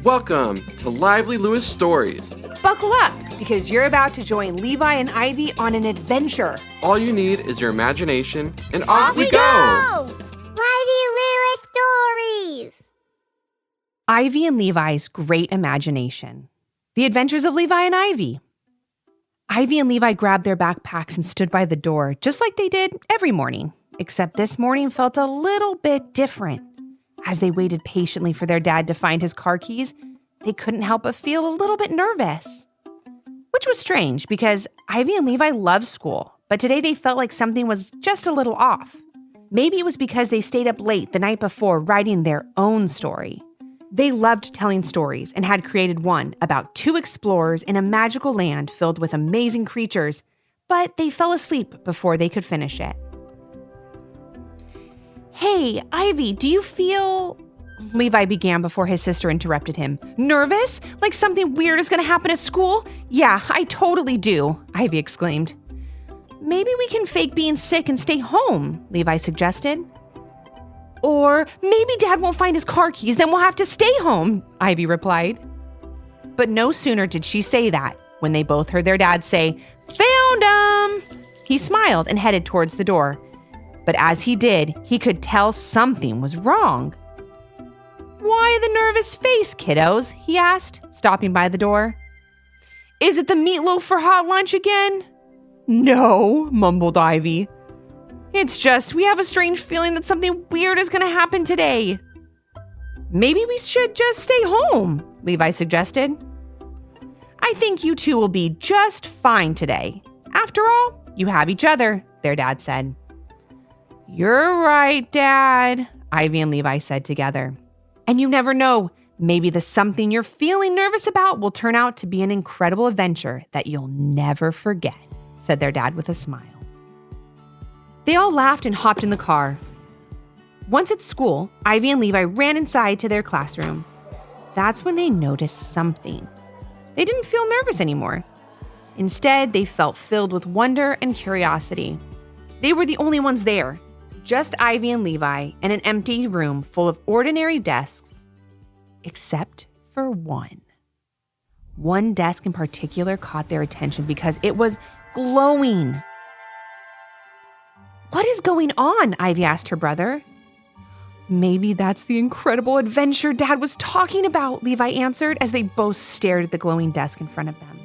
Welcome to Lively Lewis Stories. Buckle up, because you're about to join Levi and Ivy on an adventure. All you need is your imagination, and off we go! Lively Lewis Stories! Ivy and Levi's great imagination. The Adventures of Levi and Ivy. Ivy and Levi grabbed their backpacks and stood by the door, just like they did every morning, except this morning felt a little bit different. As they waited patiently for their dad to find his car keys, they couldn't help but feel a little bit nervous. Which was strange because Ivy and Levi loved school, but today they felt like something was just a little off. Maybe it was because they stayed up late the night before writing their own story. They loved telling stories and had created one about two explorers in a magical land filled with amazing creatures, but they fell asleep before they could finish it. Hey, Ivy, do you feel... Levi began before his sister interrupted him. Nervous? Like something weird is going to happen at school? Yeah, I totally do, Ivy exclaimed. Maybe we can fake being sick and stay home, Levi suggested. Or maybe Dad won't find his car keys, then we'll have to stay home, Ivy replied. But no sooner did she say that when they both heard their dad say, "Found 'em!" He smiled and headed towards the door. But as he did, he could tell something was wrong. "Why the nervous face, kiddos?" he asked, stopping by the door. "Is it the meatloaf for hot lunch again?" "No," mumbled Ivy. "It's just we have a strange feeling that something weird is going to happen today." "Maybe we should just stay home," Levi suggested. "I think you two will be just fine today. After all, you have each other," their dad said. "You're right, Dad," Ivy and Levi said together. "And you never know, maybe the something you're feeling nervous about will turn out to be an incredible adventure that you'll never forget," said their dad with a smile. They all laughed and hopped in the car. Once at school, Ivy and Levi ran inside to their classroom. That's when they noticed something. They didn't feel nervous anymore. Instead, they felt filled with wonder and curiosity. They were the only ones there. Just Ivy and Levi in an empty room full of ordinary desks, except for one. One desk in particular caught their attention because it was glowing. "What is going on?" Ivy asked her brother. "Maybe that's the incredible adventure Dad was talking about," Levi answered as they both stared at the glowing desk in front of them.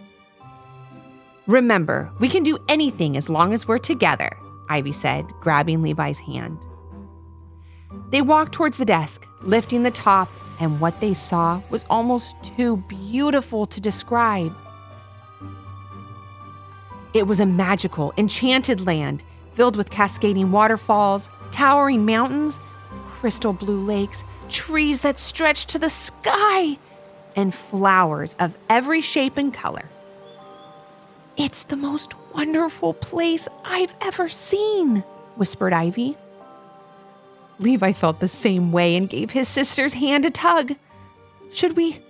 "Remember, we can do anything as long as we're together," Ivy said, grabbing Levi's hand. They walked towards the desk, lifting the top, and what they saw was almost too beautiful to describe. It was a magical, enchanted land filled with cascading waterfalls, towering mountains, crystal blue lakes, trees that stretched to the sky, and flowers of every shape and color. "It's the most wonderful place I've ever seen," whispered Ivy. Levi felt the same way and gave his sister's hand a tug. "Should we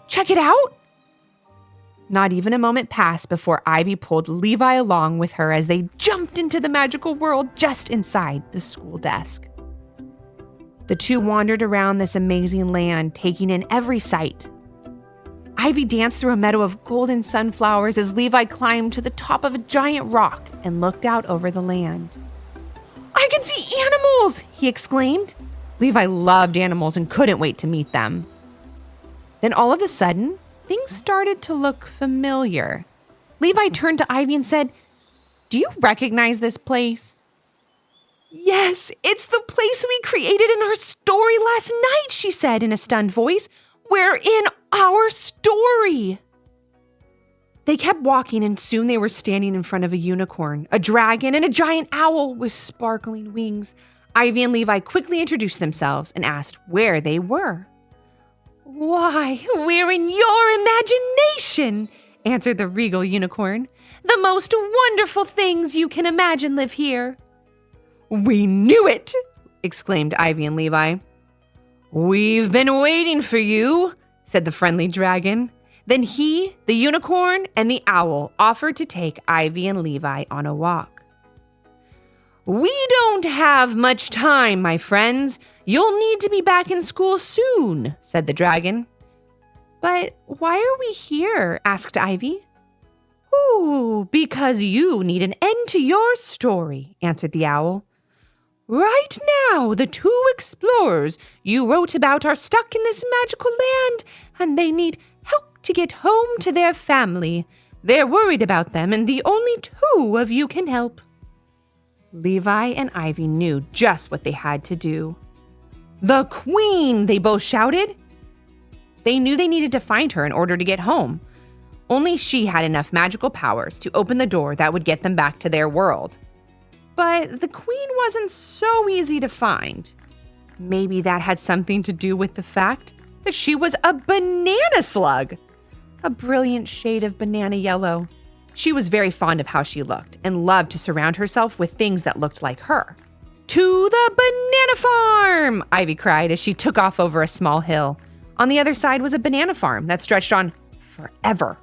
check it out?" Not even a moment passed before Ivy pulled Levi along with her as they jumped into the magical world just inside the school desk. The two wandered around this amazing land, taking in every sight. Ivy danced through a meadow of golden sunflowers as Levi climbed to the top of a giant rock and looked out over the land. "I can see animals!" he exclaimed. Levi loved animals and couldn't wait to meet them. Then all of a sudden, things started to look familiar. Levi turned to Ivy and said, "Do you recognize this place?" "Yes, it's the place we created in our story last night," she said in a stunned voice. "We're in our story." They kept walking and soon they were standing in front of a unicorn, a dragon, and a giant owl with sparkling wings. Ivy and Levi quickly introduced themselves and asked where they were. "Why, we're in your imagination," answered the regal unicorn. "The most wonderful things you can imagine live here." "We knew it!" exclaimed Ivy and Levi. "We've been waiting for you," said the friendly dragon. Then he, the unicorn, and the owl offered to take Ivy and Levi on a walk. "We don't have much time, my friends. You'll need to be back in school soon," said the dragon. But why are we here? Asked Ivy. Ooh, because you need an end to your story, answered the owl. Right now, the 2 explorers you wrote about are stuck in this magical land, and they need help to get home to their family. They're worried about them, and the only 2 of you can help. Levi and Ivy knew just what they had to do. The Queen, they both shouted. They knew they needed to find her in order to get home. Only she had enough magical powers to open the door that would get them back to their world. But the Queen wasn't so easy to find. Maybe that had something to do with the fact that she was a banana slug, a brilliant shade of banana yellow. She was very fond of how she looked and loved to surround herself with things that looked like her. To the banana farm, Ivy cried as she took off over a small hill. On the other side was a banana farm that stretched on forever.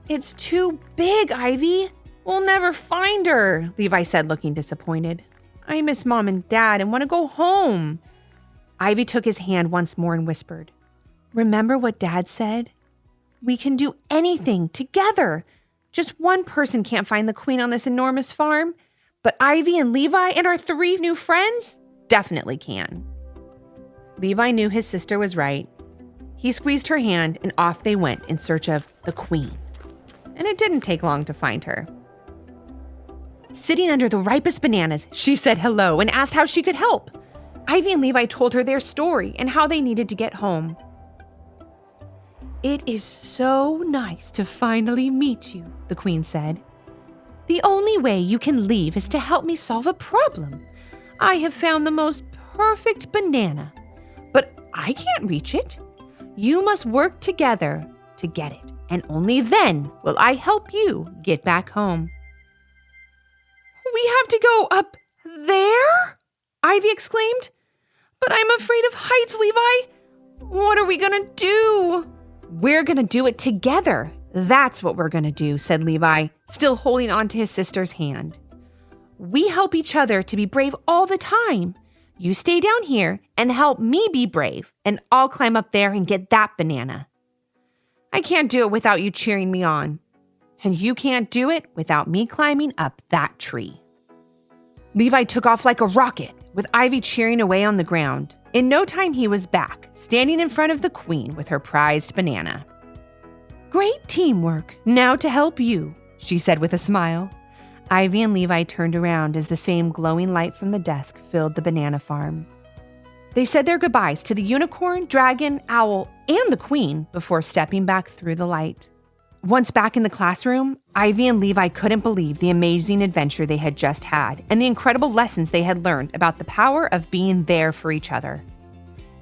It's too big, Ivy. We'll never find her, Levi said, looking disappointed. I miss Mom and Dad and want to go home. Ivy took his hand once more and whispered, Remember what Dad said? We can do anything together. Just one person can't find the Queen on this enormous farm, but Ivy and Levi and our 3 new friends definitely can. Levi knew his sister was right. He squeezed her hand and off they went in search of the Queen. And it didn't take long to find her. Sitting under the ripest bananas, she said hello and asked how she could help. Ivy and Levi told her their story and how they needed to get home. It is so nice to finally meet you, the Queen said. The only way you can leave is to help me solve a problem. I have found the most perfect banana, but I can't reach it. You must work together to get it, and only then will I help you get back home. We have to go up there? Ivy exclaimed. But I'm afraid of heights, Levi. What are we gonna do? We're gonna do it together. That's what we're gonna do, said Levi, still holding on to his sister's hand. We help each other to be brave all the time. You stay down here and help me be brave, and I'll climb up there and get that banana. I can't do it without you cheering me on. And you can't do it without me climbing up that tree. Levi took off like a rocket, with Ivy cheering away on the ground. In no time, he was back, standing in front of the Queen with her prized banana. Great teamwork. Now to help you, she said with a smile. Ivy and Levi turned around as the same glowing light from the desk filled the banana farm. They said their goodbyes to the unicorn, dragon, owl, and the Queen before stepping back through the light. Once back in the classroom, Ivy and Levi couldn't believe the amazing adventure they had just had and the incredible lessons they had learned about the power of being there for each other.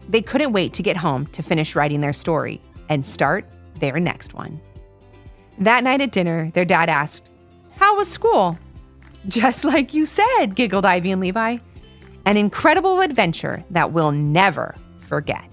They couldn't wait to get home to finish writing their story and start their next one. That night at dinner, their dad asked, "How was school?" "Just like you said," giggled Ivy and Levi. An incredible adventure that we'll never forget.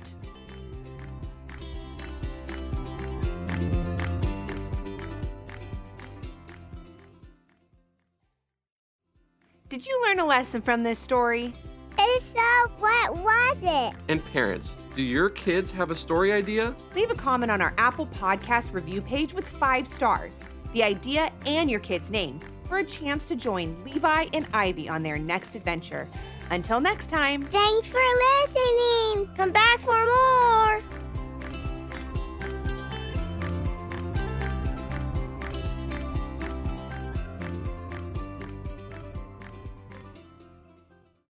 Did you learn a lesson from this story? If so, what was it? And parents, do your kids have a story idea? Leave a comment on our Apple Podcast review page with 5 stars, the idea and your kid's name, for a chance to join Levi and Ivy on their next adventure. Until next time. Thanks for listening. Come back for more.